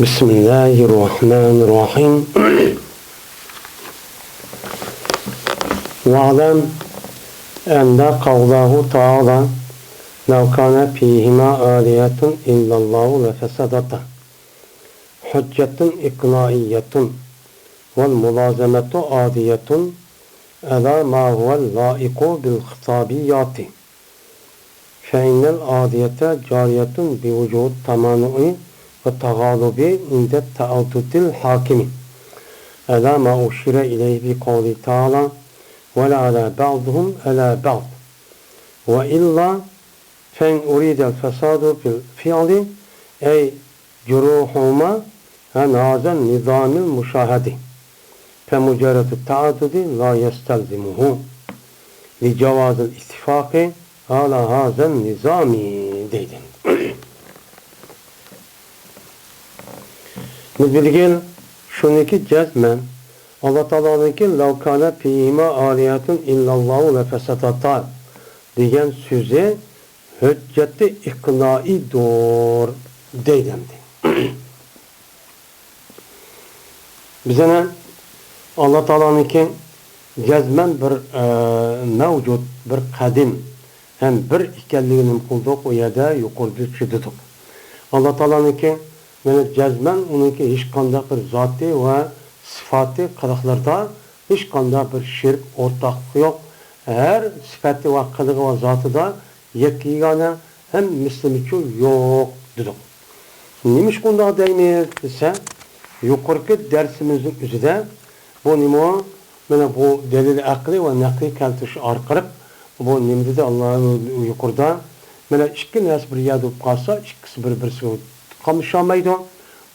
Bismillahirrahmanirrahim. Wa'lam anna qawlahu ta'ala law kana fihima aliyatun illallahu lafasadatta hujjatun iqna'iyyatun wal mulazamatu adiyatun ala ma huwa la'iqu bil khitabiyyati fa innal adiyata jariyatun bi wujud tamanu'i والتغاضب عند التعدد الحاكم ألا ما أشير إليه بقوله تعالى ولا على بعضهم على بعض وإلا فإن أريد الفساد في الفعل أي جروحهما عن هذا النظام المشاهد فمجرد التعدد لا يستلزمه لجواز الاتفاق على هذا النظام ديدن. Bilgin şuniki cezmen Allah Teala'nınki lavkane fihima aliyatun illallahu ve fesatatar diyen sözü hücceti iknai doğur deylemdi. Bize Allah Teala'nınki cezmen bir mevcut, bir kadim hem bir ikelliğinin kulduk o yerde yukarıda çıdıdık. Allah Teala'nınki yani cezmen onunki hiç kandak bir zatı ve sıfatı kılıklarda hiç kandak bir şirk ortaklık yok. Her sıfatı ve kılığı ve zatı da yekigane hem müslimiçi yok dedik. Neymiş kunda deymeyiz ise yukarıki dersimizin üzerinde bu nimo bu delil akli ve nakli keltiş arkarıp bu nimde de Allah'ın yukarıda iki nes bir yadıp kalsa ikisi birisi kalmışamaydı.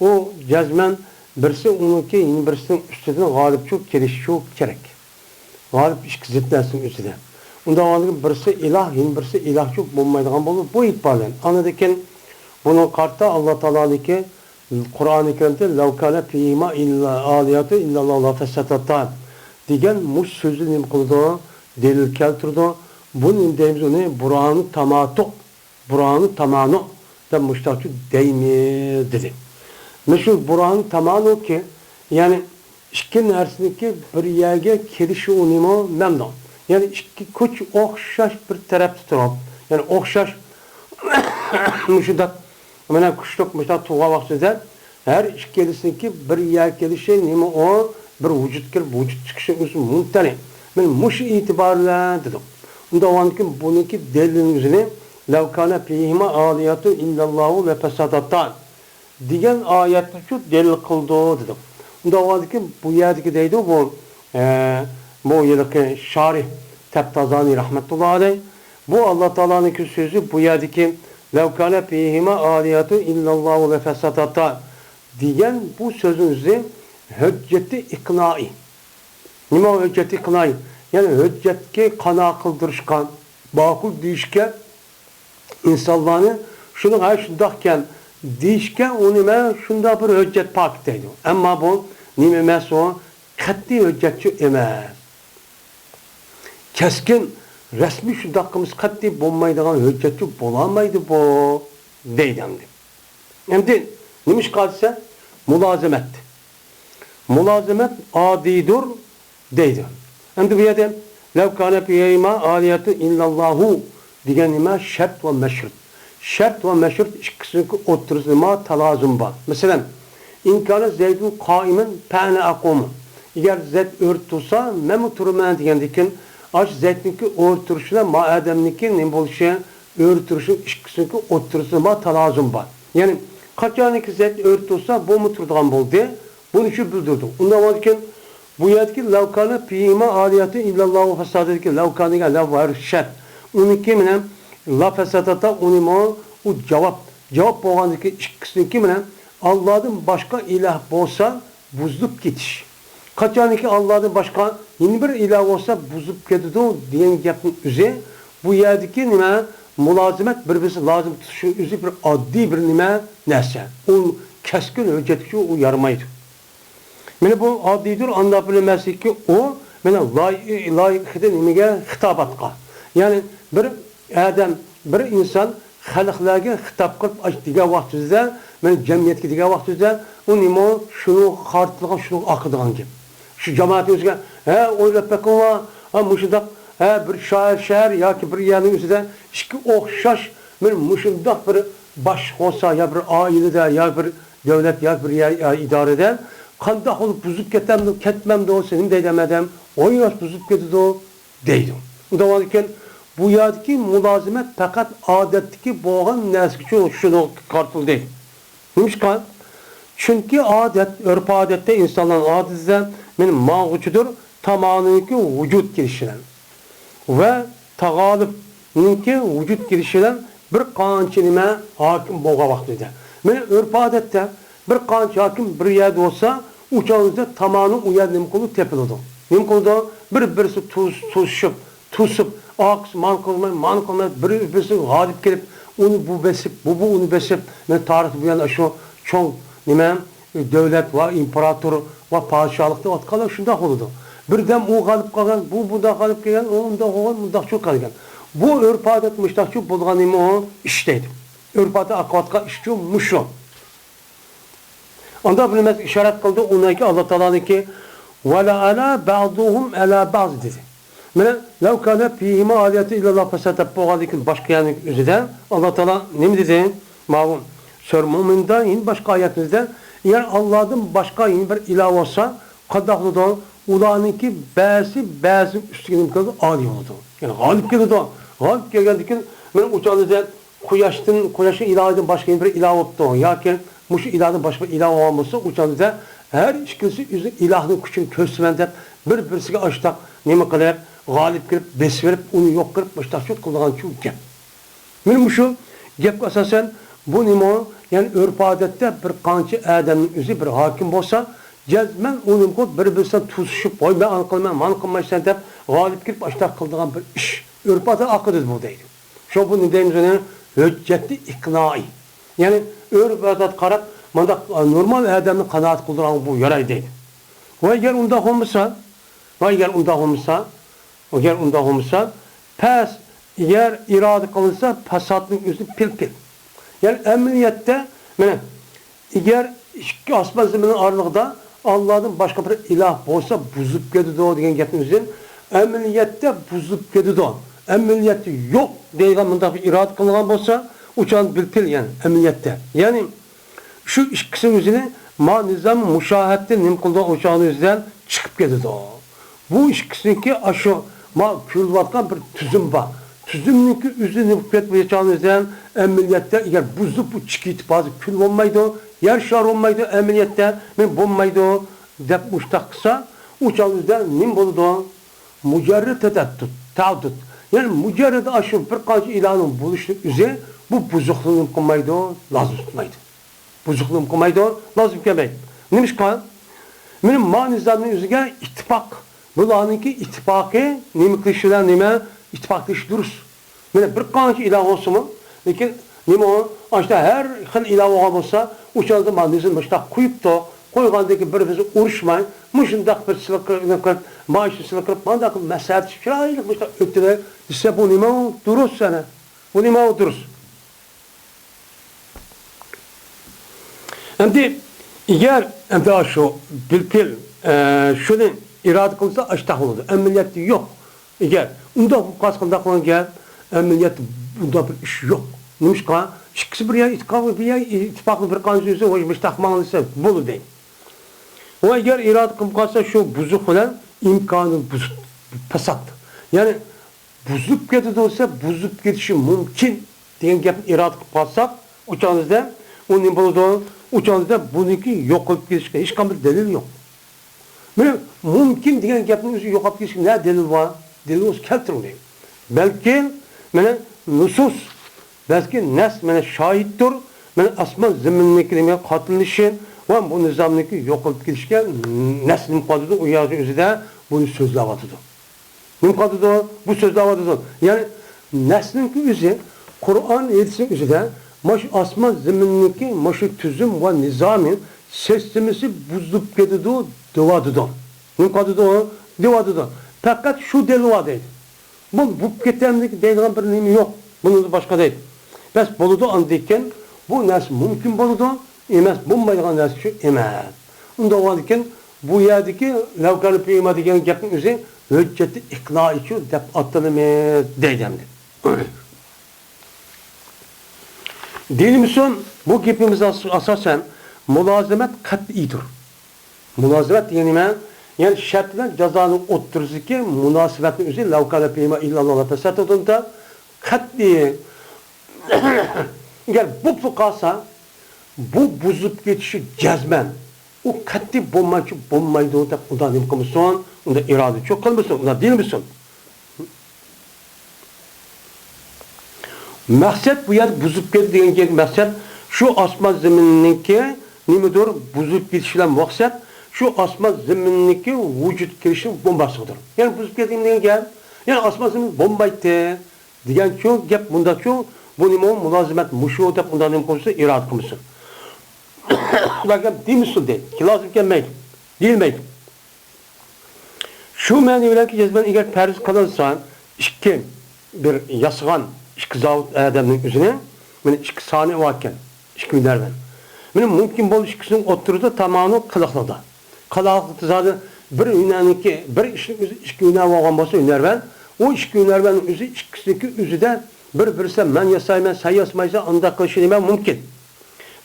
O cezmen birisi onunki yine birisinin üstüne galip çok gelişi çok gerek. Galip iki zıtlasın üstüne. Onda onun birisi ilah, yine birisi ilah çok bulmaydıgan olur. Bu itibaren anladıkken bunun kartta Allah Teala'nınki Kur'an-ı Kerim'de levkâne fîhîmâ illa âliyatı illallah la fesatatta diyen muş sözü nim kıldı, delil keltirdi. Bunun deyimiz onu Burhan-ı tamanu da müştakçı deymi dedi. Meşhur Burhan-ı tamanu ki yani iki nersindeki bir yerge kelişi unimo memnun. Yani iki kuş okşaş bir taraf tutuyor. Yani okşaş müştak kuşluk müştak tuğa vaktinde her iki kelisindeki bir yer kelişi nimo o bir vücut çıkışı üzüm muntani. Ben muş itibarla dedim. Onda o anki bununki delilin üzerine لَوْ كَانَ فِيهِمَا آلِيَةٌ اِلَّا اللّٰهُ وَفَسَدَتَّانِ diyen ayette şu delil kıldı dedim. Onda o anki bu yerdeki deydi bu yerdeki Şarih Tebtazani rahmetullahi aleyh bu Allah Teala'nın sözü bu yerdeki لَوْ كَانَ فِيهِمَا آلِيَةٌ اِلَّا اللّٰهُ وَفَسَدَتَّانِ diyen bu sözün üzerine hücceti iknai. Nima o hücceti iknai? Yani hüccetki kana kıldırışkan, bakul değişken insanlarını şunu hayır şundakken değişken onu şunda bir hüccet pak deydi. Ama bu nime meso katli hüccetçi emez. Keskin resmi şundakkımız katli bulmaydıgan hüccetçi bulamaydı bu deydemdi. Şimdi neymiş kalsa mulazemet. Mulazemet adidur deydi. Şimdi bu yerde lev kâne fîhîmâ âliyatun illallahu diyen nime şert ve meşrut. Şert ve meşrut ikisinin oturusuna talazum var. Mesela inkâne zeydun kaimen pâne akumu. Eğer zed örtülse mem oturma diyendikin aç zedninki oturuşuna ma ademninki ne bolşe örtülüşün ikisinin oturusuna talazum var. Yani kaçaniki zed örtülse bu muturdan boldu. Bunu şu bildirdim. Ondan varken bu yerdeki lavkâne fîhîmâ âliyatun illallahu fesadedeki lavkâne lav var şert. Onunki menen la fesatata unimo o cevap boğandaki ikisini menen Allah'ın başka ilah olsa buzlup gitiş. Kaçaniki Allah'ın başka yeni bir ilah olsa buzlup gidiyor diyen yapın üzere bu yerdeki nime mulazimet birbirisi lazım tutuşun üzere bir addi bir nime neyse. O keskin hüccetçi o yarmaydı. Yani bu addidir anlayabilmesi ki o layıkıdır nimege hitabatka. Yani bir adam, bir insan halklarga hitap qilib aytdigan vaqtida men jamiyatga degan vaqtida u nima shuni xartligan shuni aqdigan gap. Shu jamoat o'ziga o'ylab bakova mushundaq bir shahar yoki bir yerning o'zida ikki o'xshash men mushundaq bir bosh olsa ya bir oilada ya bir davlat ya bir idorada qanday qilib buzib ketmamdi olsa nima deydim adam o'ynash buzib ketdi deydi. Undan keyin bu yerdagi mulozimat faqat odatdagi bo'lgan narsa uchun shuni qartildi. Nimishqa? Chunki odat, urf-odatda insonlar odatidan men ma'g'uchidir tomoniki vujud kelishidan va tag'olibniki vujud kelishidan bir qancha nima hokim bo'lgan vaqtida. Men urf-odatda bir qancha hokim bir yerda bo'lsa, o'chog'ida tomoni u yer nima qilib tepiladi. Nima qildi? Bir-birisi tusib, oqs man qilmay bir-birisi g'olib kelib, uni bu besib, bu uni besib, men tarix bu yana shu cho'ng nima davlat va imperator va podshohlikda o'tqanlar shunday bo'ladi. Birdan u g'olib qolgan, bu bunda g'olib kelgan, unda qolgan, bunda cho'q qolgan. Bu urf-odat mushtaqchi bo'lgan nima o ishlaydi. Urf-odat aqovatga ishchi mushu. Onda bilmez işaret kıldı onaki Allah Teala'nınki ve la ala ba'duhum ala ba'd dedi. Mene law kana fihima aliyatu illallah fasatabu'alikin başka yani üzerinde Allah Teala ne mi dedi? Ma'lum. Sör Mümin'de in başka ayetimizde eğer Allah'ın başka in bir ilah olsa kadahlıdan ulanınki bazı üstüne kaldı ali oldu. Yani galip geldi. Galip geldiğinde men uçağınızda Kuyaşın ilahından başka bir ilah oldu. Yakin muş ilahdan başka bir ilah olması uçağınızda her ikisi yüzü ilahın küçüğünü köstümen bir-birisiga açtak nima qilib g'olib kirib bes verib uni yo'q qilib boshqacha qilgan shu gap. Men shu gap asosan bu nima yani urf-odatda bir qancha odamning o'zi bir hokim bo'lsa jazman uni bir-birisidan tusishib voy men aniqlayman man qilmaysan deb g'olib kirib boshqa qilgan bir ish. Urf-odat aqidi bu deydi. Shu buni deymiz uni hujjatli iqnoi. Yani urf-odat qarab manda normal odamni qanoat qildirgan bu yaraydi deydi. Va agar unda olmasa pes eğer irade kılınsa pasatın üstü pil. Yani emniyette eğer asman zeminin aralığında Allah'ın başka bir ilah olsa buzup gidiyor diyen gapimizin emniyette buzup gidiyor. Emniyette yok diyen bunda bir irade kılınan olsa uçan pil yani emniyette. Yani şu ikisinin üzerine ma nizam müşahette nimkulda uçağın yüzünden çıkıp gidiyor. Bu ikisininki aşağı ma külvatkan bir tüzüm var. Tüzümünki üzerine hükmet geçanızdan emniyette eğer buzup bu çıkıp bazı kül olmaydı, yer şar olmaydı emniyette men bulmaydı dep muştaksa uçağınızdan nim buldu? Mücerret tavdut. Yani mücerret aşağı bir kaç ilanın buluşu üzere bu buzukluğun kılmaydı, lazım tutmaydı. Buzukluğun kılmaydı, lazım gelmeydi. Neymiş kan? Benim manizamın üzerine ittifak. Bunlarınki ittifakı, nime kılışılar nime ittifak kılışı duruz. Yani bir kanki ilah olsun mu? Lakin nime o? İşte her hıl ilah olsa, uçağında manizm başta koyup da, koygandaki birbirimizi uğraşmayın. Muşundak bir silah kırıp, maaşı silah kırıp, mandaki mesaat şiraylık başta öptüler. İşte bu nime o? Duruz sana. Bu nime o? Duruz. Şimdi eğer şu bilpil şunun irade kılsa açtak olurdu. Emniyeti yok. Eğer unda bu kaskında konan gel emniyeti bunda bir iş yok. Neymiş ka? İkisi bir yer ittifaklı bir kanıcı ise o iş takmanlıysa bulu değil. O eğer irade kılsa şu buzuk falan imkanı buzuk. Pesat. Yani buzup gitti olsa buzup gidişi mümkün diyen gap irade kılsak uçağınızda onun bulduğu uçağınızda bununki yok olup gidişine hiç kamil delil yok. Böyle mümkün diyen gapning o'zi yo'qolib ketishga ne delil var? Delil o'zi keltirilmaydi. Belki nusus, belki nas şahittir. Asman zimminniki demek qatilishi va bu nizomniki yo'qolib ketishga nas nim qoldi u yo'q o'zida buni so'zlayotdi. Nim qoldi bu so'zlayotdi. Yani nasniki o'zi Qur'on aytisining o'zida maş asman zimminniki maş tüzüm va nizomi sistemisi buzulup ketdi devadıdan. Ne kadar da devadıdan. Fakat şu delva değil. Bu ketenlik deyilgan bir nimi yok. Bunun başka değil. Bes boludu andıyken bu nasıl mümkün boludu? emas, bo'lmaydigan narsa shu emas. Unda o'zikin bu yerdagi lavkani piyma degan gapning o'zi hujjati iqnoi shu deb atalamiz deydi. Dinimizin bu gapimiz asosan mulozimat qat'iydir. Mulozimat degani nima? Yani şart bilan jazoning o'ttirishiga munosabatni o'zi lavkala piyma illalloh tasattuda qat'iy. Agar bu qolsa, bu buzib ketishi jazman. U qat'iy bo'lmaydi deb undan nima qilmasin, unda iroda cho'q qilmasin, unda dinimizsin. Maqsad bu yer buzib ketdi degan maqsad shu osmon zaminniki nimadir buzib ketish bilan maqsad şu osmon zaminniki vujud kirishi bombasidir. Yani buzib ketdim degan gap, yani osmon zamin bombaydi degan shu gap bunda shu bu nima mulozimat mushu deb undan nima qilsa iroda qilsin. Ularga demişsin deydi. Ki lazım gelmeydi. Değilmeydi. Şu mani bilen ki cezben eğer perhiz kalırsa iki bir yasıgan iki zavut adamın üzerine yani iki saniye varken iki günler ben. Benim mümkün bol ikisinin oturdu tamamını kılıkladı. Kılıkladı zaten bir üneniki bir iki ünen varken bası üner ben. O iki günler ben üzü ikisindeki üzü de bir men yasayım sen yasmaysa anda kılışını ben mümkün.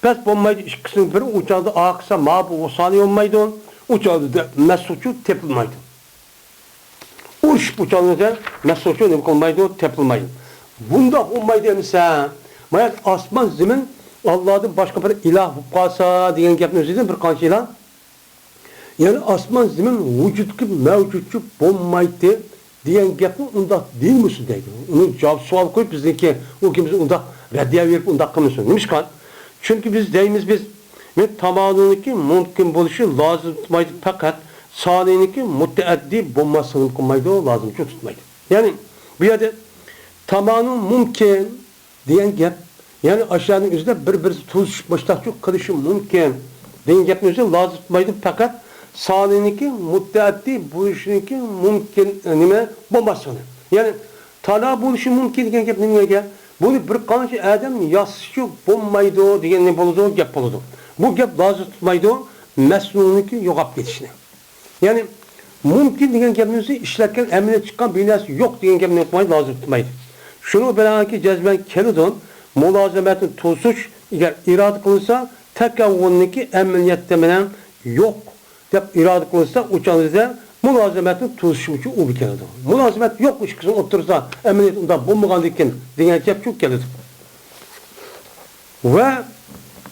Pes bombaydı ikisinin biri uçağı aksa mabu o saniye olmaydı. Uçağı da mesuçu tepilmaydı. Uç uçağını da mesuçu ne olmaydı tepilmaydı. Bunda olmaydı mesela. Mayat asman zemin Allah'ın başka bir ilah kalsa diyen gapın özüden bir kanç ilah. Yani asman zemin vücudki mevcutçu bombaydı diyen gapın onda değil misin deydi. Onu cevap sual koyup bizdeki o kimse onda reddiye verip onda kılmışsın. Neymiş kan? Çünkü biz deyimiz biz tamamınınki mümkün buluşu lazım tutmaydı fakat saniyeniki müteaddi bulmasını tutmaydı o lazım çünkü tutmaydı. Yani bir yerde tamamının mümkün diyen gap yani aşağının üzerinde bir tutuşup baştakçı kılışı mümkün diyen gapın üzerinde lazım tutmaydı fakat saniyeniki müteaddi buluşunki mümkün nime bulmasını. Yani tala buluşu mümkün diyen gap neye gel? Bunu bir kanıcı adam yasçı bulmaydı diyen ne buludu gap buludu. Bu gap lazım tutmaydı mesnuniki yokap geçişine. Yani mümkün diyen gapımızı işlerken emine çıkan binası yok diyen gapını yapmayı lazım tutmaydı. Şunu belanki cezben kelidon mülazemetin tulsuç eğer irade kılırsa tekavvuniki emniyette menen yok dep irade kılırsa uçağınızda mülazemetin tulsuçu u bir kelidon. Mülazemet yok işkisini otursa emniyet onda bulmagan diken diyen gap çok kelidon. Ve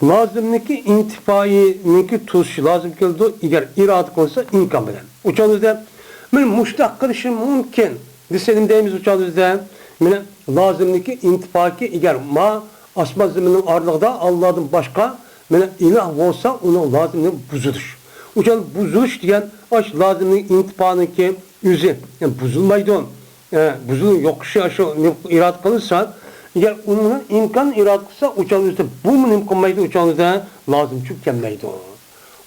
lazımniki intifayiniki tulsuçu lazım kelidon eğer irade kılırsa imkan bilen. Uçağınızda ben muştak kılışım mümkün. Deselim deyimiz uçağınızda mene lazımniki intifaki eğer ma asma zeminin ağırlıkta Allah'ın başka mene ilah olsa onun lazımını buzuluş. Uçan buzuluş diyen aş lazımın intifanınki yüzü yani buzulmaydı on. Buzulun yokuşu aşı irad kalırsa eğer onun imkan irad kılsa uçağınızda bu mu imkanmaydı uçağınızda lazım tükenmeydi o.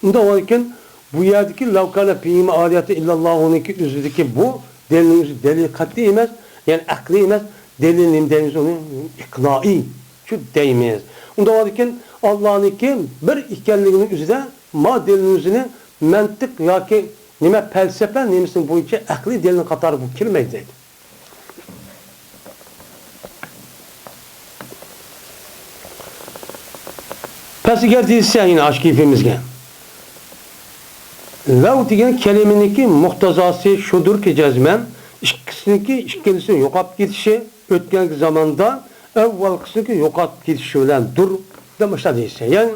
Onda olurken bu yerdeki lavkana piyime aliyatı illallahununki üzüdeki bu delilimiz delil katli emez yani akli emez delilin deyimiz onun iknai şu deyimiz. Onda olurken Allah'ınki bir ikenliğinin üzerinde ma delilin üzerine mantık ya ki nime felsefe nemisin boyunca akli delilin katarı bu kirmeydi. Pes eğer değilse yine aşk ifimizge. Lav degan kelimeniki muhtazası şudur ki cezmen ikkilisini yo'qolib ketishi o'tgan zamanda avvalgisi yo'qolib ketishi bilan dur demişler deyse. Yani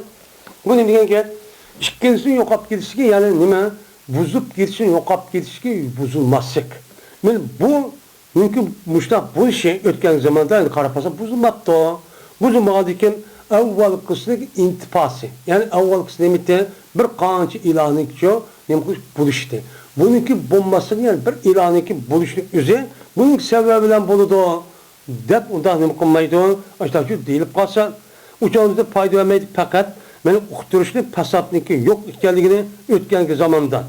bu ne degan gap? Ikkilisini yo'qolib ketishiga yani nima? Buzib ketishini yo'qolib ketishiga buzilmaslik. Men bu mümkün muştaq bu şey o'tgan zamanda endi qarapasa buzilmabdi. Buzilmagan ekan avvalgisi intifasi. Yani avvalgisi demakda bir qancha ilahnikcho nemkuş buluştu. Bununki bombasını yani bir İran'daki buluşun üzeri bunun sebebiyle buludu. Dep ondan ne kılmaydı. İşte şu deyilip kalsa uçağımızda fayda vermeydi fakat benim uçturuşlu pasatniki yok ikenliğini ötkenki zamanda.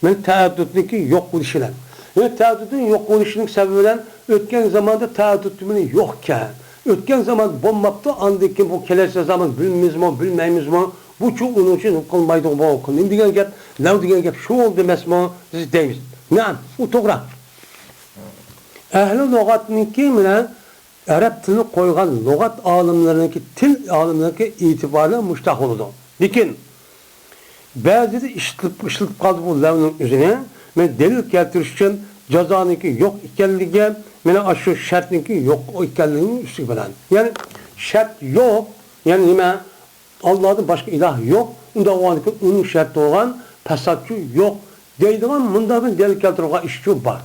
Ben teaddütniki yok buluşulan. Yani teaddütün yok buluşunun sebebiyle ötken zamanda teaddütümünün yokken. Ötken zaman bombaptı andaki bu kelese zaman bilmemiz mi bilmeyimiz mi bu çok onun için kılmaydı bu. Ne diyen gap, lav diyen gap şu oldu emasmi? Siz deymiz. Na'am, bu to'g'ri. Ahli lug'atniki bilan arab tilini qo'ygan lug'at olimlariniki, til olimlariniki e'tibori mushtaq bo'ladi. Lekin ba'zida ishlatib qoldi bu lavning o'zini. Men dalil keltirish uchun jazoniki yo'q ekanligi, mana shu shartniki yo'q ekanligini ustiga bilan. Ya'ni shart yo'q, ya'ni nima? Allohdan boshqa iloh yo'q. Unda uning sharti bo'lgan fasodchi yo'q deydigan bunda bir dalil keltirgan ish bor.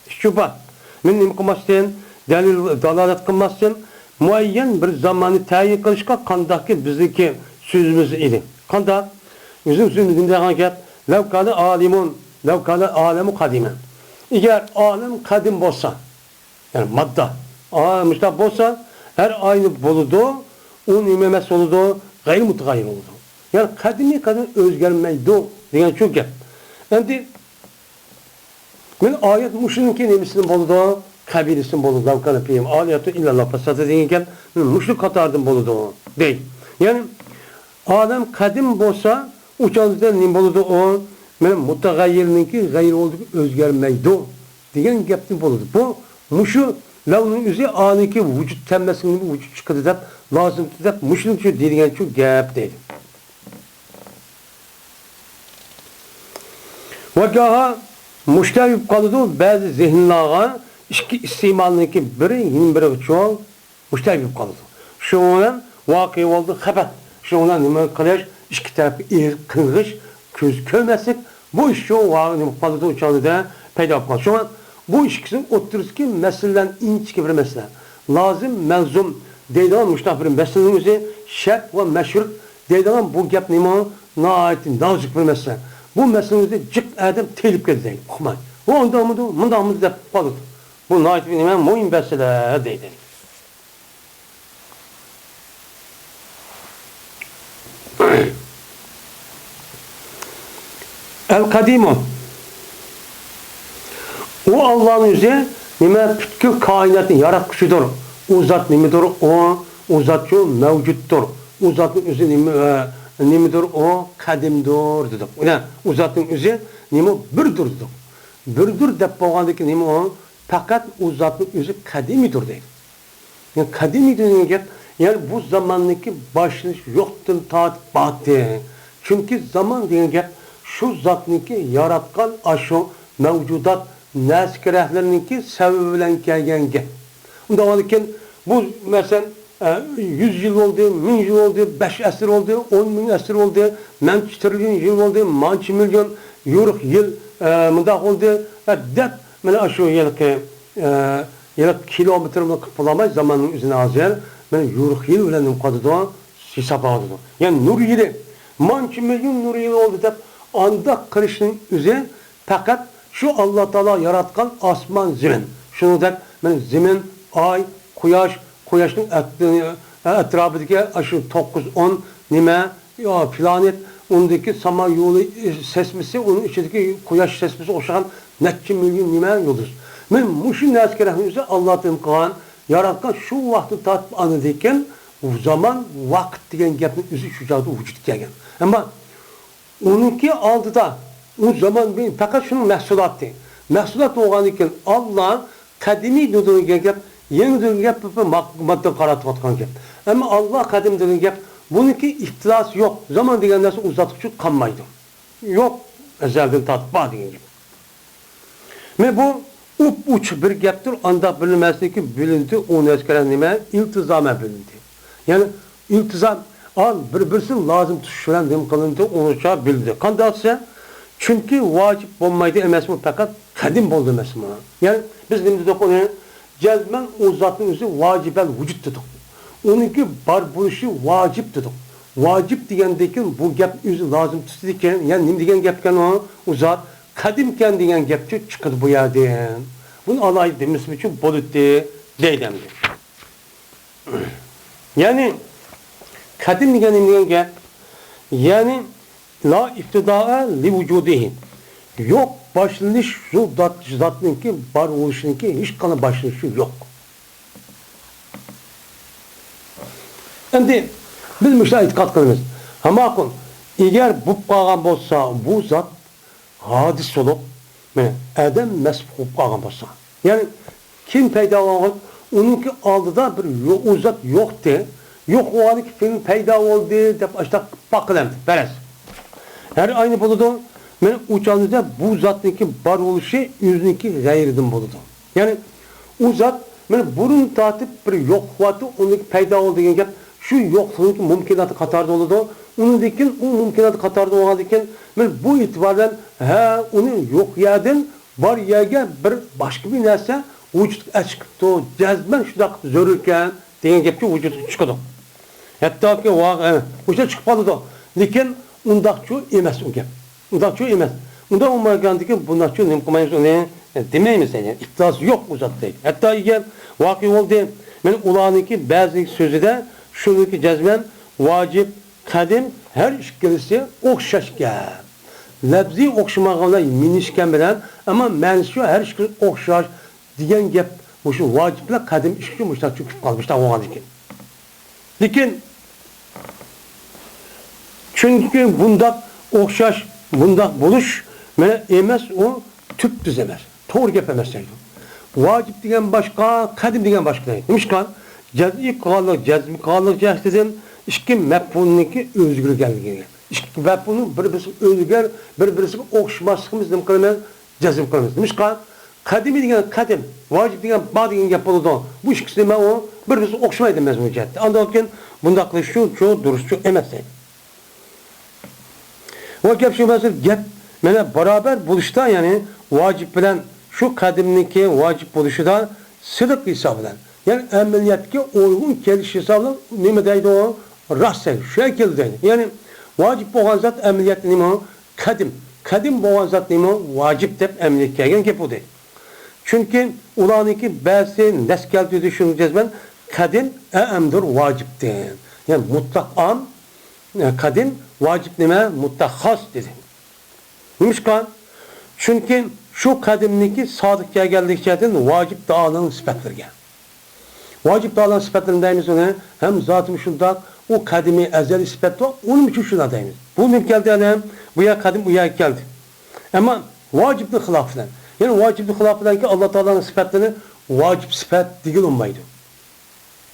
Ish bor. Men nima qilmasdan, dalil dalolat qilmasdan muayyan bir zamonni tayin qilishga qandaqki bizniki so'zimiz edi. Qandaq? Bizim so'zimizda degan gap, law kana alimun, law kana alamu qadiman. Agar olim qadim bo'lsa, ya'ni modda, mushtaq bo'lsa, har ayni bo'ladi, u nima emas bo'ladi, g'ayr mutag'ayyir bo'ladi. Ya'ni qadimiy qadim o'zgarmaydi degan shu gap. Endi men oyat mushrikning nemisini bo'ladi, qabilasidan bo'ladi, law kana fihim aliyatu illalloh fasada degan gap mushrik qatoridan bo'ladi dey. Ya'ni olim qadim bo'lsa, uçanızda nima bo'ladi o? Men mutag'ayyirniki g'ayr bo'ldi, o'zgarmaydi degan gapni bo'ladi. Bu mushu lavning o'zi aniki vujud tammasini vujud chiqadi deb lozim deb mushning shu degan shu gap deydi. Vakaha mushtayib qoladi ba'zi zihnlarga ikki iste'molniki biri biri uchun mushtayib qoladi. Shu bilan voqea bo'ldi xabar. Shu bilan nima qilish? İki tarafı kırgış, göz görmezsek bu iş şu varını fazla uçağında peyda yapmaz. Şu an bu işkisinin otururuz ki meseleler inçki bir mesele. Lazım, melzum deydiğen müştah bir meselemizi şart ve meşhur deydiğen bu gap nima naayeti nazik bir mesele. Bu meselemizi cık adam telip geldi. Okumayın. O ondan mıdır, bundan mıdır da fazla. Bu naayeti bir nima muhim mesele deydi. El-Kadimu. O Allah'ın yüzü nime bütün kainatın yaratmışıdır. O zat nimidir? O zat şu mevcuttur. O zatın yüzü nimidir? O kadimdir dedik. O zatın yüzü nime birdir dedik. Birdir dep boğandaki nime o? Fakat o zatın yüzü kadimidir deydi. Yani kadimi dediğin gap, yani bu zamandaki başlangıç yoktur taat battı. Çünkü zaman dediğin gap şu zatniki yaratkan aşu mevcudat neskerehlerninki sebebiyle kelgen gap. Onda varken bu mesela 100 yıl oldu, 1000 yıl oldu, 5 asır oldu, 10 bin asır oldu, manç trilyon yıl oldu, manç milyon yuruk yıl mındak oldu. Dep mesela aşu yıllık kilometre kıpılamayız zamanın üzerine azir. Ben yuruk yıl bile nukadıda hesap aldı. Yani nur yılı, manç milyon nur yılı oldu dep anda kırışının üzeri fakat şu Allah Teala yaratkan asman zemin. Şunu da ben zemin, ay, kuyaşın etrafındaki aşı 9-10 nime ya planet ondaki sama yolu sesmesi onun içindeki kuyaş sesmesi oluşan netçi milyon nime yıldız. Ben muşin neskerahınızı Allah'tan kalan yaratkan şu vakti tatip anıdayken o zaman vakit diyen gapın üzü şu cadı vücut gelgen. Ama onunki aldıda o zaman benim fakat şunun məhsulatı. Məhsulat olğan iken Allah kadimi dediğin gap, yeni dediğin gap madde qaratıp atkan gap. Ama Allah kadim dediğin gap, bununki ihtilas yok. Zaman degen narsa uzatıcı kalmaydı. Yok. Ezelden tatbaa degen gap. Ve bu uç bir gaptır. Anda bilinmesi ki bilindi. Onu eskeren nime? İltizame bilindi. Yani iltizam bir-birsin lazım tutuşuran dem kılındı, onu çağ bildi. Kandalsa çünkü vacip olmaydı emesmi fakat kadim oldu emesmi. Yani biz nimizde onu cezmen o zatın üzeri vacibel vücut dedik. Onunki bar buluşu vacip dedik. Vacip degandeki bu gap üzeri lazım tutulurken yani nim degen gapken o zat kadimken degen gapçı çıkıdı bu yerden. Bunu alay demesi için bolutti deydemdi. Yani kadim degen gap yani la iftidaa li vücudihi. Yok başlanış şu zatınınki var oluşununki hiç kanı başlanışı yok. Şimdi biz müşahit katkılımız. Ama kun, eğer bu kalgan bolsa, bu zat hadis olup, adam mesbuk olup kalgan bolsa. Yani kim peyda olgan, onunki aldıda bir o zat yoktu. Yok o anki film peyda oldu deyip işte bakılamdı. Beres. Her aynı buludu. Men uçağınızda bu zatınki bar oluşu yüzünki gayrıdan buludu. Yani o zat burun tatip bir yok vatı onunki peyda oldu degan gap şu yokluğunki mümkünatı katarda oldu. Onun dikin o mümkünatı katarda olgan dikin bu itibardan onun yok yerden var yerge bir başka bir narsa vücut açıkıptı. Cezben şudak zörürken degan gapga vücut çıkıdı. Hatta ki o'sha chiqib qoldi. Lekin undaqchu emas u gap. Undaqchu emas. Unda olmagandan bundaqchu nima qilmaymiz uni demaymiz yani. İddiası yo'q u zotda. Hatto agar voqea bo'ldi, men ularniki ba'zi so'zida shuniki jazman vojib, qadim har ikkalisi o'xshash gap. Labziy o'xshamaganlar minishgan bilan, ammo ma'nosi har ikkisi o'xshash degan gap o'sha vojiblar qadim ishki mushtaqchu qolmishda bo'lgan ekan. Lekin çünkü bundak okşaş, bundak buluş, mene emes o tüp düz emas. Doğru gap emas deydi. Vacip degen başka, kadim degen başka deydi. Demişkan, cezmi kalık cahdedim, işki mefhumniki özgür geldi. İşki mefhumun birbirisi özgür, birbirisi okşamasımız dem kılmaz, cezim kılmaz. Demişkan, kadimi degen kadim, vacip degen bağ degen gap oldu. Bu işkisi de o birbirisi okşamaydı demez bu cahde. Andalken bundaklı şu duruşçu emas deydi. O gap şu mesela gap mene beraber buluşta yani vacip bilen şu kadimniki vacip buluşuda sıdık hesabından. Yani ameliyatki uygun geliş hesabından nime deydi o? Rastsen, şekilde. Yani vacip boğan zat ameliyat nime o? Kadim. Kadim boğan zat nime o? Vacip dep ameliyat gelgen gap o değil. Çünkü ulaniki bazı neskeldi düşüneceğiz ben kadim emdir vaciptir. Yani mutlak am kadim vacip nime mutlak has dedi. Neymişkan? Çünkü şu kadimniki sadıkya geldikçe'den vacip dağılan sıfatlarga. Vacip dağılan sıfatlarını deyimiz ona hem zatım şunda o kadimi ezeli sıfatı var, onun için şuna deyimiz. Bu ne geldi yani bu ya kadim bu ya geldi. Ama vacipli hilafından. Yani vacipli hilafından ki Allah Teala'nın sıfatlarını vacip sıfat değil olmaydı.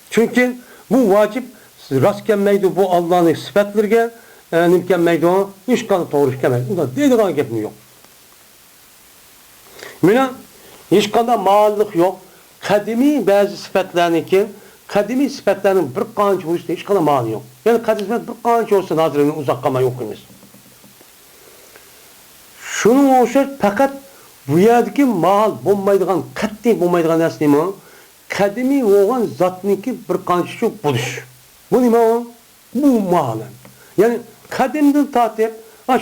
Çünkü bu vacip rast gelmeydi bu Allah'ın sıfatlarına nimkenmeydi o iş kalıp doğru işkemeydi. O da dediğin gibi yok. Mina hiç kadar mağallık yok. Kadimi bazı sıfatlarını ki kadimi sıfatlarının bir kançı olursa hiç kadar mağalı yok. Yani kadimi sıfat bir kançı olsa nazarının uzak kalma yok imiz. Şunun olsa fakat bu yerdeki mağal bulmaydıgan, katli bulmaydıgan nesli mi o? Kadimi olan zatniki bir kançı çok buluş. Bu ne mi o? Bu mağalan. Yani kadimden tatip,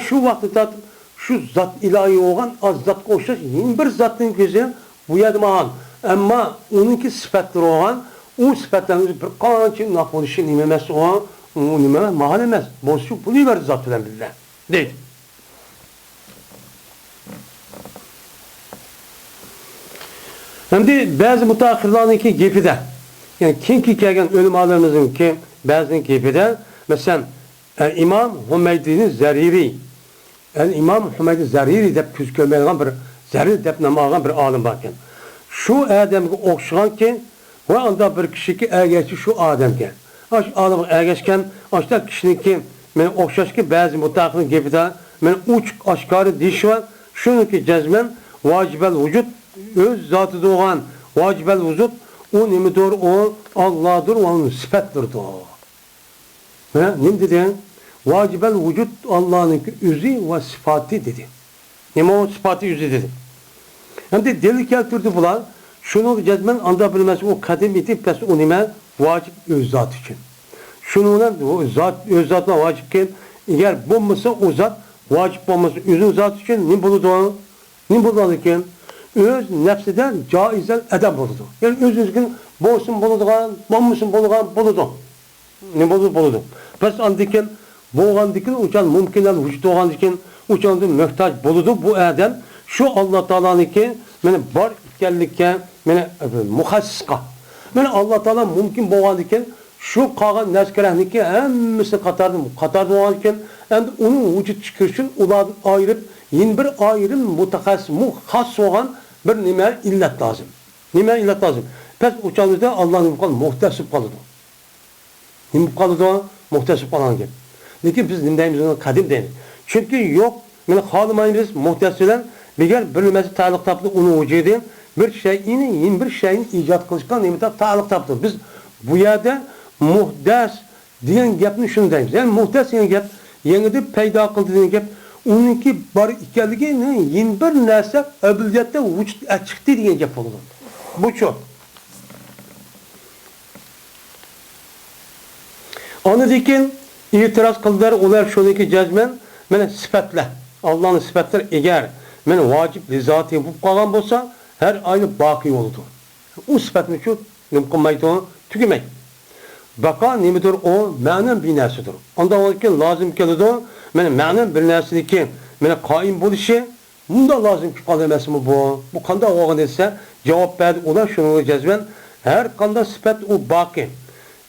şu vakti tatip, şu zat ilahi olan az zat koşar, yeni bir zatın gözü bu yerde mağal. Ama onunki sıfatları olan, o sıfatlarını bir kançı nakoluşu nimemesi olan, o nimemez, mağal emez. Boşluk bunu ver zat bilen billah. Değil. Hem de bazı mutahhirlarınki gibi de, yani kim ki gelgen ölüm ağlarımızın ki bazı gibi de, mesela İmam Hümeydi'nin Zeriri, yani İmam Hümeydi Zeriri de püskölmeyen bir, Zeriri de namagan bir alim bakın. Şu adamı okşayan ki, o anda bir kişi ki ergeçi şu adam ki, şu adamı ergeçken, işte kişinin ki, ben okşaş ki bazı mutahhirın gibi de, ben uç aşkarı diş var, şunu ki cezmen, vacibel vücut, öz zatı doğan vacibel vücut, o nimidir o Allah'dır, onun sıfattır o. Ne dedi? Vacibel vücut Allah'ın üzü ve sıfatı dedi. Nime o sıfatı üzü dedi. Hem de delil keltirdi bular. Şunu cezmen anda bilmesi o kadim iti pes o nime vacip öz zat için. Şununla o zat öz zatına vacipken eğer bulmasa o zat vacip olması özün zat için ne buldu o? Ne buldu ki? Öz nefsiden caizden edem buldu. Yani özünüzün boğsun buluduğun, bulmuşsun buluduğun. Ne buldu? Pes andiken boğan dikin uçan mümkünler vücut doğan dikin uçanın mühtaç buludu bu adam şu Allah Teala'nın ki beni bar ikkenlikken beni muhassiska. Beni Allah Teala mümkün boğan dikin Şu qolgan naskarahnikki hammasini qatardim olgan, endi uning vujud chiqishi uchun ularni ayirib, yeni bir ayrim mutaxassis, xos bo'lgan bir nima illat lozim. Nima illat lozim? Pes uçağımızda Allah'ın muhtasip kalıdı. Nima qoladi? Muhtasib qolgan gap. Lekin biz nima deymiz uni qadim deymiz. Chunki yo'q, meni xohlamaymiz muhtasib bilan agar bir nimasi ta'liq topdi uni vujudi bir shayni, yeni bir shayni ijod qilishga nima ta'liq topdi. Biz bu yerda muhdas degan gapni shuni deymiz. Ya'ni muhtas degan gap yangidan paydo qildi degan gap uningki bor ekanligini yeni bir narsa obiliyatda vujud chiqdi degan gap bo'ladi. Bu shu. Onu dikin itiraz kıldılar, ular şuniki cezmen, mene sıfatlar, Allah'ın sıfatları eğer mene vacip lizati bu kalan bolsa her aynı baki oldu. O sıfatını şu nimkınmaydı onu tükemek. Baka nimidir o ma'nan binasıdır. Onda olurken lazım kelidi o, mene ma'nan binasıdaki mene kaim buluşu, bunda lazım ki kalemesi mi bu? Bu kanda oğun etse cevap verdi, ular şunu cezmen, her kanda sıfat o baki.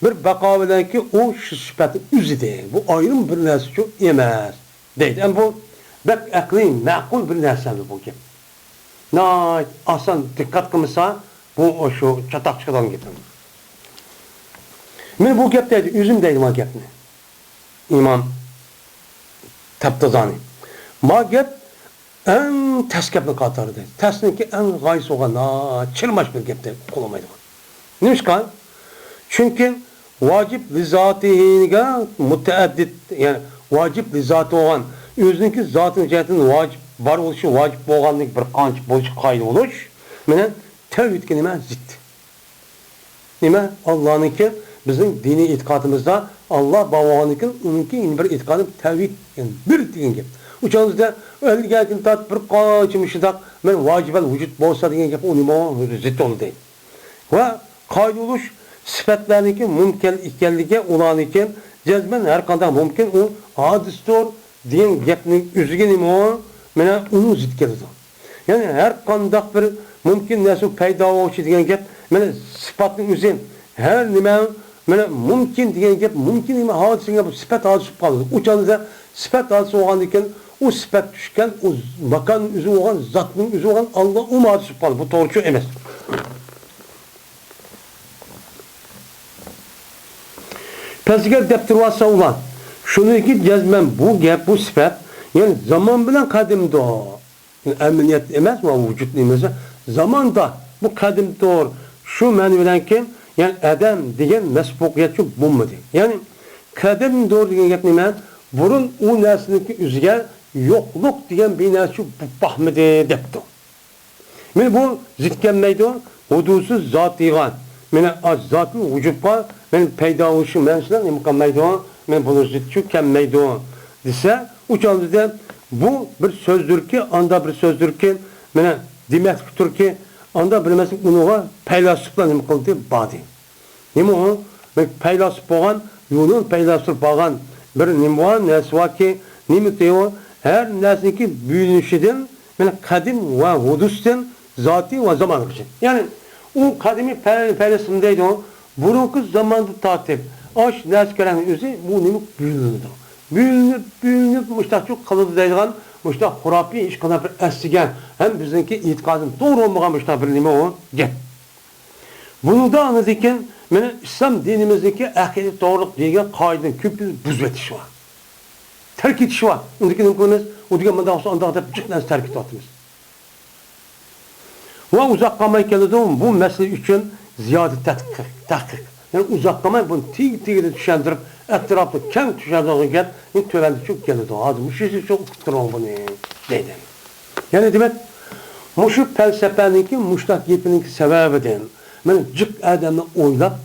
Bir baka bilen ki o şu sıfatın üzüdür. Bu ayrım bir narsa çok yemez. Deydi. Yani bu bek akli, makul bir narsa bu gibi. Nayt asan dikkat kılmışsa bu o şu çatak çıkan gibi. Men bu gap deydi, üzüm deydi ma gapni. İmam Tabtazani. Ma gap en ters gapni qatarı deydi. Tersninki en gaysi olan, çırmaş bir gap deydi. Kolamaydı. Neymiş kan? Çünkü vacip lizatihiga mutaaddid, yani vacip lizati olan özünki zatın cihetinin vacip var oluşu, vacip bo'lganlik bir qancha bo'lishi qayda bo'lish, mana tevhidga nima zid. Nima? Allohninki bizning diniy e'tiqodimizda Allah bo'lganlikin, uningki bir e'tiqodi tevhid, yani bir degan gap. Uchamizda o'lgankin tat bir qancha mushidaq men vojibal vujud bo'lsa degan gap u nima zid bo'ldi. Va qayda bo'lish sıfatlarniki mümkün ikenligi ulaniki cezmen her kadar mümkün o hadistir diyen gapning üzüge nima o mena uni zid keladi. Yani her kadar bir mümkün narsa paydo bo'luvchi degan gap mena sifatning o'zi her nima mena mümkün degan gap mümkün nima hodisaga bu sifat hadis qoladi. O'chanda sifat hadis bo'lgan ekan o sifat tushgan o makon o'zi bo'lgan zotning o'zi bo'lgan Allah u hadis qoladi. Bu to'g'ri emas. Pesiger deptirvasa ulan. Şununki cezmen bu gap, bu sifat. Yani zaman bilen kadimdi o. Yani emniyet emez mi o vücut neyse? Zaman da bu kadimdi o. Şu mani bilen ki yani adam diyen mesbukiyetçi bulmadı. Yani kadim doğru diyen gap neyse? Burun o neslinki üzge yokluk diyen bir nesli bakmadı depti. Yani bu zitkenmeydi o. Hudusuz zatigan. Yani az zatın vücutla men paydo bo'lishim mensidan imkonmaydi o, men buni zidchu kammaydi o desa, uchalda bu bir so'zdirki, anda bir so'zdirki, mana demakdirki, anda bilmaslik uniga paylasiflar nima qildi badi. Nima o? Men paylasif bo'lgan, yo'lni paylasif bo'lgan bir nima narsa-ki, nima deyo, har narsaniki buyunishidan, mana qadim va hudusdan zoti va zaman uchun. Ya'ni u qadimiy paylasifim deydi o. Burunki zamanda tartib, aş nəskərənin özü bu nemi büyünüdür. Büyünüb, müştaq çok qalıdı deyilən, müştaq xurafi işqana bir əsligen, hem bizimki itiqadın doğru olmayan müştaq bir nemi o gep. Bunu da anladıkken, mene İslam dinimizdeki aqidi doğruluk deyilən qaidin köpünü buzvetişi var. Terk etişi var. Ondaki nemkimiz, o diyen manda olsa andağda cıqnəz terk etimiz. Ve uzak qalmay kelidi bu mesele üçün ziyade tahkik. Yani uzaklamay bunu tig-tigide düşendirip etrafta kem düşendirip gel, tövendi çok geldi o. Adı müşrisi çok ukturun bunu deydi. Yani demek, muşu felsefeninki, muştak yepininki sebebidir. Yani cık adamı oylap,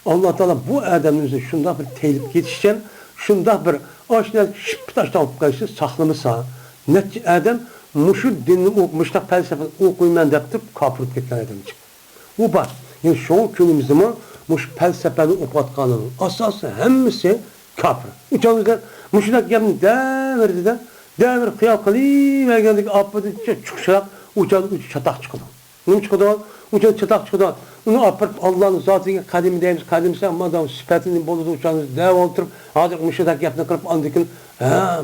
Allah Teala bu adamın üzerine şunda bir telip yetişken, şunda bir aşina şıp taştan okuyuşu saklamışsa, netice adam muşu dinini okumuştak felsefeni okuyman deyip kapırıp getiren adam çık. Bu var. Yani şu günümüzde mi muş felsefeni okutkanının asası hemmisi kafir. Uçağımızda muşunak gelin devirdi devir kıyal kılayım geldik apıdı çıkışarak uçağın çatak çıkıdı. Ne çıkıdı? Uçağın çatak çıkıdı. Onu apırıp Allah'ın zatına kadim deyimiz, kadimse madem sıfatının boludu uçağınız dev oturup hazır müşedak yapını kırıp andıkın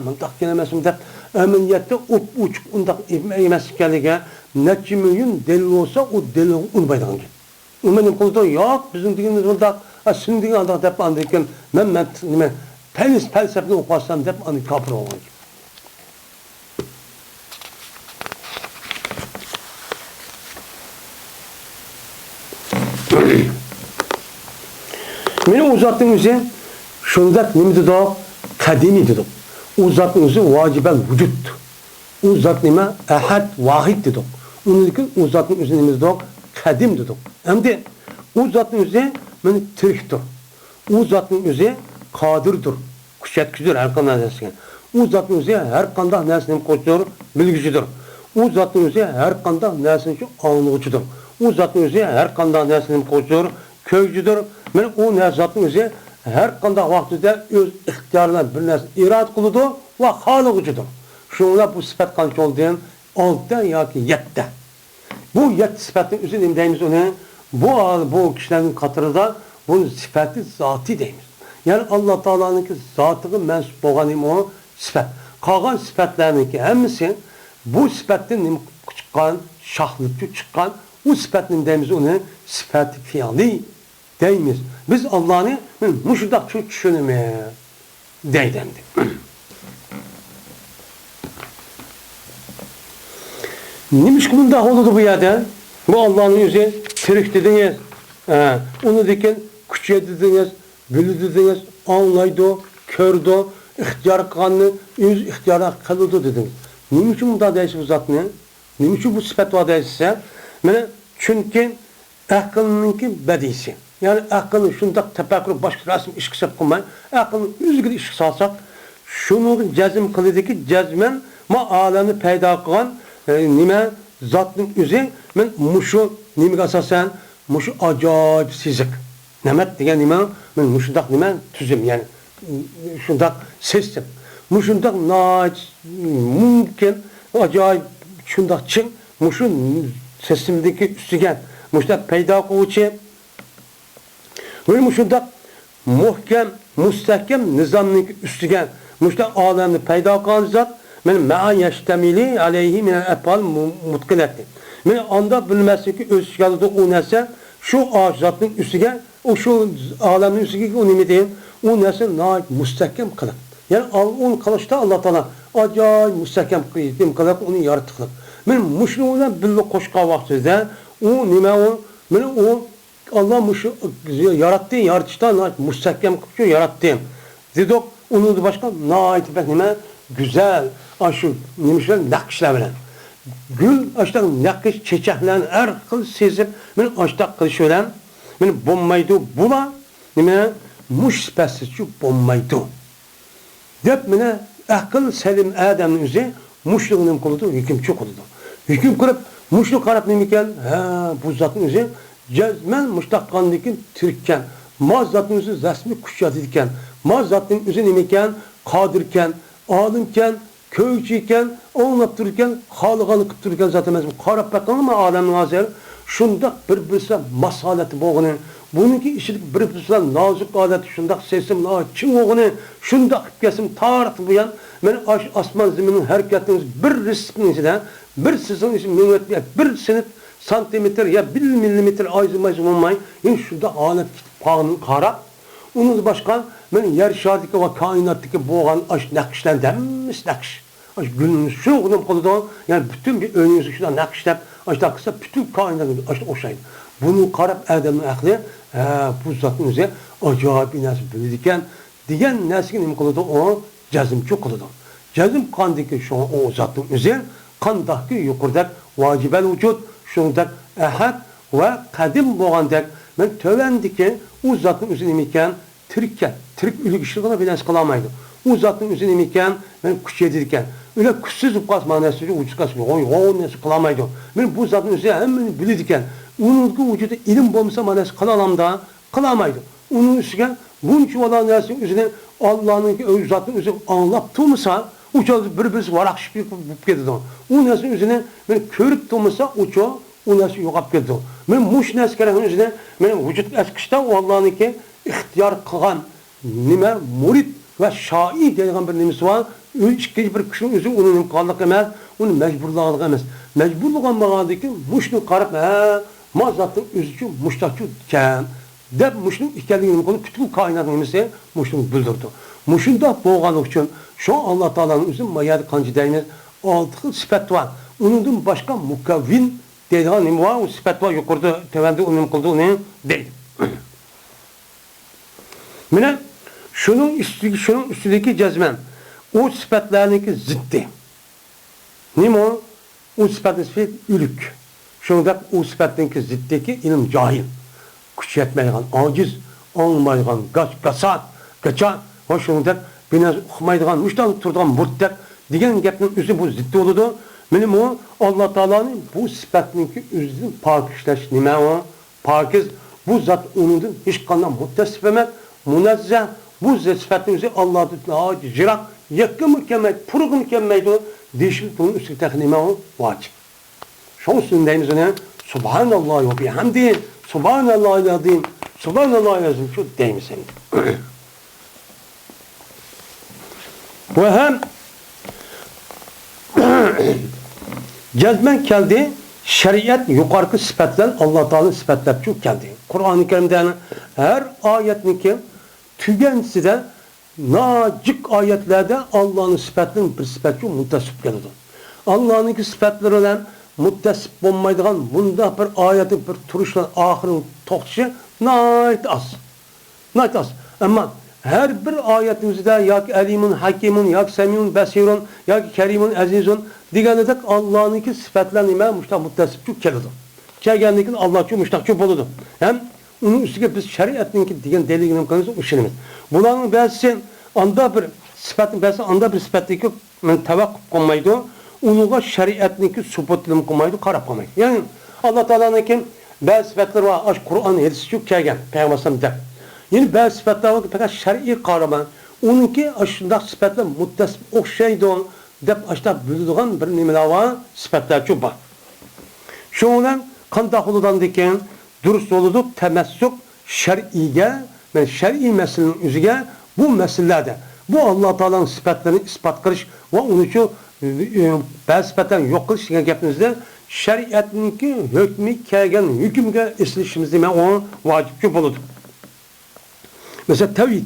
mıntak gelemesin deyip emniyette uç undak emesi geldige netçi mühün delil olsa o delil unbaydan ki. Benim kulda yok bizim digimiz burada şimdi andak deyip andıkın ben felsefeni okuasam deyip andık kapır olmak. Meni uzattığın üzere şundak nimdi da kadimi dedik. Uzattığın üzere vacibel vücut. Uzat nime ehad vahid dedik. Onun için uzattığın üzere nimdi da kadim dedik. Hem de uzattığın üzere meni tiriktir. Uzattığın üzere kadirdir. Kuşetküdür her kandan nesine. Uzattığın üzere her kandan nesine koşuyor, bilgicidir. Uzattığın üzere her kandan nesine anlıqçıdır. Uzattığın üzere her kandan nesine koşuyor, köygüdür. Men o nezatın üzere her kandak vaktide öz ihtiyarına bir nesne irad kılıdı ve halıqıcıdır. Şunlar bu sıfat kanç olduğun 6'da ya ki 7'de. Bu 7 sıfatın üzerine deyimiz onu bu kişilerin katırında bunun sıfatı zatı deyimiz. Yani Allah Teala'nınki zatını mensup boğanım o sıfat. Kalan sıfatlarınki hemisi bu sıfatın çıkan, şahlıkçı çıkan o sıfatın deyimiz onu sıfatı fiyali deyimiz. Biz Allah'ını müşudak çok düşünümü deydendi. Nimiş ki bunda oldu bu yerde? Bu Allah'ın yüzü tirik dediniz. Onu dikin küçüğe dediniz, bülü dediniz, anlaydı, kördü, ihtiyar kanlı, yüz ihtiyara kılıdı dediniz. Nimiş ki bunda deyisi bu zat ne? Nimiş ki bu sıfat var deyisi? Çünkü akılınınki bedisi. Yani akılın şundak tefekkür başka resim iş kısap kılmayın. Akılın üzgün iş salsak şunu cezim kılıdı ki cezmen ma alanı peyda kılan nime zatın üzü men muşu nime asasen muşu acayip sizik. Nemet diye nime men muşundak nime tüzüm yani şundak sistem. Muşundak naç mümkün acayip şundak çın muşun sistemdeki üstügen muşundak peyda kılıcı böyle muşundak muhkem, müstehkem nizamın üstügen muşundak alemde peyda kılan zat men ma'a yeştemili aleyhi minel efal mutkileti. Men anda bilmesi ki özgürlüğü o nese şu ağaçların üstüge o şu alemin üstüge o nimetin o nese naik müstehkem kılık. Yani onun kılıçta Allah Teala acayip müstehkem kılık onu yaratıklık. Men muşluğuna billi koşka vaktinde o nime o men o Allah muşu yarattı yaratıştan müstehkem kılık yarattı. Dedik onu da başka naik nime güzel aşı nimişler nakışlar bilen. Gül aştan nakış çiçeklerin her kıl sezip men aşta kılış bilen men bommaydı bula nime muş spesiçi bommaydı. Dep mene akıl selim Adem'in üzeri muşluğunun kuludu hüküm çok kuludu. Hüküm kırıp muşluk karap nemiken bu zatın üzeri cezmen muştakkandaki Türkken mazatın üzeri resmi kuşatırken mazatın üzeri nemiken kadirken alimken, köyçiyken, anlatıp dururken, halıqanı kıp dururken zaten mezun. Karab bakan ama alemin hazır. Şundak bir-birsine masaleti boğunu. Bununki işilik bir-birsine nazik adeti şundak sesim, çın oğunu. Şundak kesim tarih buyan. Ben asman zeminin hareketiniz bir resmin içinde, bir sizin için müvetliye, bir senit santimetre ya bir milimetre ayzı olmayın. Yani şunda alet kanun karab. Onun başka ben yer şartdaki ve kainattaki boğan aş nakışlar demiş nakış. Aş günümüz şunu kudum koludan yani bütün bir önünüzü şuradan nakışlar aş nakışlar bütün kainatı aş oşayın. Bunu karab Adem'in aklı bu zatın üzeri acayip bir nasip bildikken diyen neskin im koludan o cezim çok koludan. Cezim kandaki şu o zatın üzeri kandaki yukarıdak vacibel vücut şundak ehad ve kadim boğandak ben tövendiki o zatın üzerine iken Türkken, Türk ülük işliğine bir kılamaydı. O zatın üzerine iken ben kuş yedirken öyle kuşsuz ukas manası ucuz kasıyor. O nasıl kılamaydı. Ben bu zatın üzerine hemen bilirken onun vücudu ilim bulmasa manası kılalamda kılamaydı. Onun üstüne bunun olan nasıl üzerine Allah'ın öz zatın üzerine anlattığımsa uçağız birbirisi varak şıklık bu gidiyor. O nasıl üzerine ben körüp tutmasa uçağı o narsa yo'qolib ketdi. Men mush narsaning o'zida men vujud askishda Allohniki ixtiyor qilgan nima murid va shoir degan bir nimasi bor. Ikkinchi bir kishinin o'zi uni imkonlik emas, uni majburligi emas. Majburlagan bo'lgandiki mushni qarab, ha, mazatning o'zi uchun mushtachu kam deb mushning ekanligini qilib bütün koinot nimasi mushni bildirdi. Mushunda bo'lganlik uchun shu Alloh taolaning o'zi mayat qancha deymiz, 6 xil sifat bor. Uningdan boshqa mukavvin deydigan nima bor, u sifat bor yuqorida tavanda uni qildi uni deydi. Mana şunun üstündeki cezmen o sıfatlarındaki ziddi. Nima o? O sıfatın sıfatı ülük. Şunda o sıfatındaki ziddeki ilim cahil. Güç yetmeyen, aciz, anlamayan, kaçan, hoşunda biraz okumaydıgan, müştan turdan murttak diyen gapning özü bu ziddi oldu. Benim o Allah Teala'nın bu sıfatındaki özünün pakişleş nima o? Pakiz bu zat onun hiç kandan muttasif emek, munazzeh. Bu sıfatın özü Allah'ın cirak, yakın mükemmel, puruk mükemmel o. Değişik bunun üstü teknime o vacip. Şunun üstündeyimiz ne? Subhanallah ve bihamdi, Subhanallah yazayım, Subhanallah yazayım. Şu deyimiz senin. Ve hem cezmen geldi, şeriat yukarı sıfatlar Allah Teala'nın sıfatlar çok geldi. Kur'an-ı Kerim'de her ayetindeki tügensi de nacik ayetlerde Allah'ın sıfatlarının bir sıfatı muttasip geldi. Allah'ın sıfatları olan muttasip olmaydıgan bunda bir ayetin bir turuşla ahırın toqçı nayet az. Nayet az. Ama her bir ayetimizde ya ki alimun, hakimun, ya ki semiyun, besirun, ya ki kerimun, azizun diğerinde Allah'ın sıfatlarını muttasip çok geldi. Çegenlikin Allah çok müştak oldu. Hem onun üstüne biz şeriatın diyen deliginin konusu uşunumuz. Bunların bazısı anda bir sıfatın bazısı anda bir sıfattaki tevakkuf konmaydı. Onunla şeriatın subutluğunu konmaydı, karab konmaydı. Yani Allah Teala'nın bazı sıfatları var. Aş Kur'an hadisi çok kegen Peygamber'in de. Yani bazı sıfatlar var ki pek şer'i karaman. Onunki aşında sıfatlar muttasip okşaydı dep aşta bildiğin bir nimeler var, sıfatlar çok var. Şundan kandak oludan diken dürüst oluduk, temessuk şer'iye, yani şer'i meselenin üzerine bu meselelerde bu Allah Teala'nın sıfatlarını ispat kılış ve onun için bazı sıfatlarını yok kılış diye gapimizde şeriatınki hükmü kelgen hükümge islişimizde ben onu vacip çok oluduk. Mesela tevhid.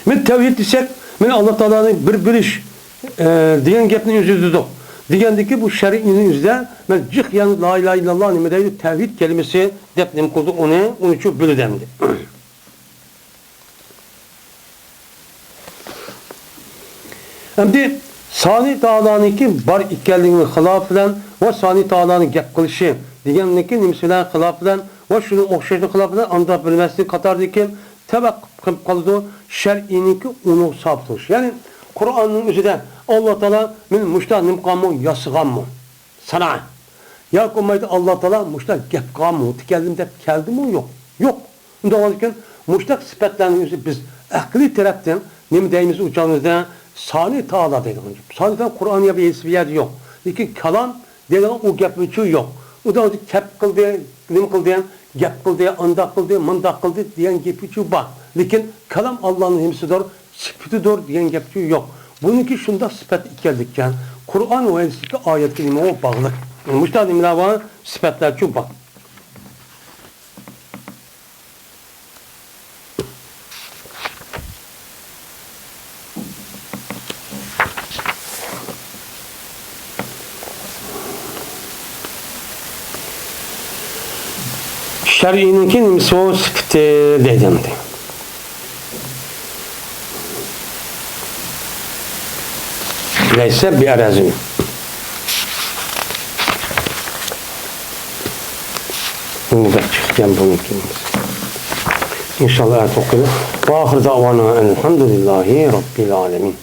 Men tevhid desek, men Allah Teala'nın bir iş diyen gapni yüzüdü. Degandiki bu şer'inin yüzde men cık yani la ilahe illallah nime deydi tevhid kelimesi depnim kıldı onu çok bölüdemdi. Şimdi Sani Teala'nınki bar ikkenliğinin hilaf bilen ve Sani Teala'nın gap kılışı degandiki nimsilen hilaf bilen ve şunun okşayışının hilaf bilen anda bilmesini katardaki tevakkuf kaldı şer'ininki onu saptırmış. Yani Kur'an'ın üzerinde Allah Teala men muşta nimqamı yasıganmı? Sana. Ya komaydı Allah Teala muşta gap qamı? Tikeldim dep keldi mi? Yok. Yok. Onda olurken muşta sıfatlarının üzerinde biz akli taraftan nemi deyimiz uçağımızda Sani Teala dedik. Sani Teala Kur'an'ya bir yer yok. Lakin kalam dediğin o gap üçü yok. O da kep kıldı, nim kıldı, gap kıldı, anda kıldı, manda kıldı diyen gap üçü var. Lakin kalam Allah'ın hemsidir, sıfatıdır diyen gap üçü yok. Bununki şunda sıfat geldikken Kur'an ve hadisteki ayet kelime o bağlı. Müştahid imlava sıfatlar çok bak. Şer'ininki nimsi o sıfatı dedimdi. Neyse bir arazim. Bunu da çıkacağım bununki. İnşallah okuyor. Ve ahir davana elhamdülillahi rabbil alemin.